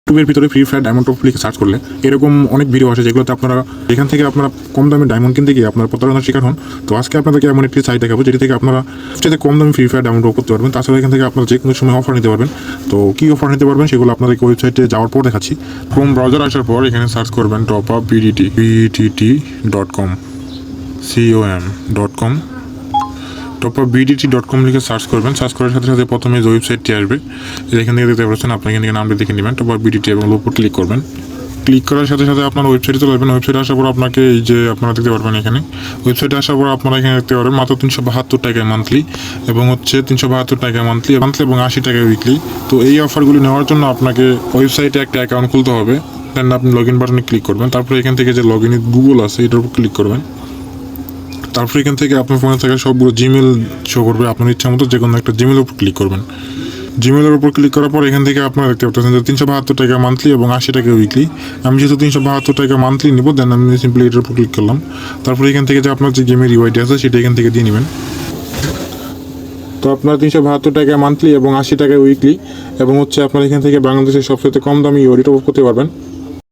ইউটিউবের ভিতরে free fire diamond top লিখে সার্চ করলে এরকম অনেক ভিডিও আসে যেগুলোতে আপনারা এখান থেকে আপনারা কম দামে ডায়মন্ড কিনতে গিয়ে আপনারা প্রতারণার শিকার হন। তো আজকে আপনাদেরকে এমন একটি সাইট দেখাবো যেটি থেকে আপনারা সবচেয়ে কম দামে ফ্রি ফায়ার ডায়মন্ড টপ করতে পারবেন। তাছাড়া এখান থেকে আপনারা যে কোনো সময় অফার নিতে পারবেন। তো কী অফার নিতে পারবেন সেগুলো আপনাদেরকে ওয়েবসাইটে যাওয়ার পর দেখাচ্ছি। ক্রোম ব্রাউজার আসার পর এখানে সার্চ করবেন topupbdt.com com topupbdt.com লিখে সার্চ করবেন। সার্চ করার সাথে সাথে প্রথমে যে ওয়েবসাইটটি আসবে এখান থেকে দেখতে পাচ্ছেন, আপনি এখান থেকে নামটা দেখে নেবেন topupbdt এবং উপর ক্লিক করবেন। ক্লিক করার সাথে সাথে আপনার ওয়েবসাইটে চলে আসবেন। ওয়েবসাইটে আসার পর আপনাকে এই যে আপনারা দেখতে পারবেন এখানে ওয়েবসাইটে আসার পর আপনারা এখানে দেখতে পারবেন মাত্র 372 টাকায় মান্থলি এবং হচ্ছে 372 টাকায় মান্থলি এবং 80 টাকায় উইকলি। তো এই অফারগুলি নেওয়ার জন্য আপনাকে ওয়েবসাইটে একটা অ্যাকাউন্ট খুলতে হবে। দেন আপনি লগ ইন বাটনে ক্লিক করবেন। তারপরে এখান থেকে যে লগ ইন গুগল আছে এটার উপর ক্লিক করবেন। তারপর এখান থেকে আপনার ফোনে থাকা সবগুলো জিমেল শো করবে। আপনার ইচ্ছা মতো যে কোনো একটা জিমেলের উপর ক্লিক করবেন। জিমেলের উপর ক্লিক করার পর এখান থেকে আপনারা দেখতে পাচ্ছেন যে 372 টাকা মান্থলি এবং 80 টাকা উইকলি। আমি যেহেতু 372 টাকা মান্থলি নিব, দেন আমি সিম্পলি এটার উপর ক্লিক করলাম। তারপর এখান থেকে যে আপনার যে গেমের ইউআইডি আছে সেটা এখান থেকে দিয়ে নেবেন। তো আপনার 372 টাকা মান্থলি এবং 80 টাকা উইকলি এবং হচ্ছে আপনার এখান থেকে বাংলাদেশের সবচেয়ে কম দামি ইউআইডি টপ করতে পারবেন।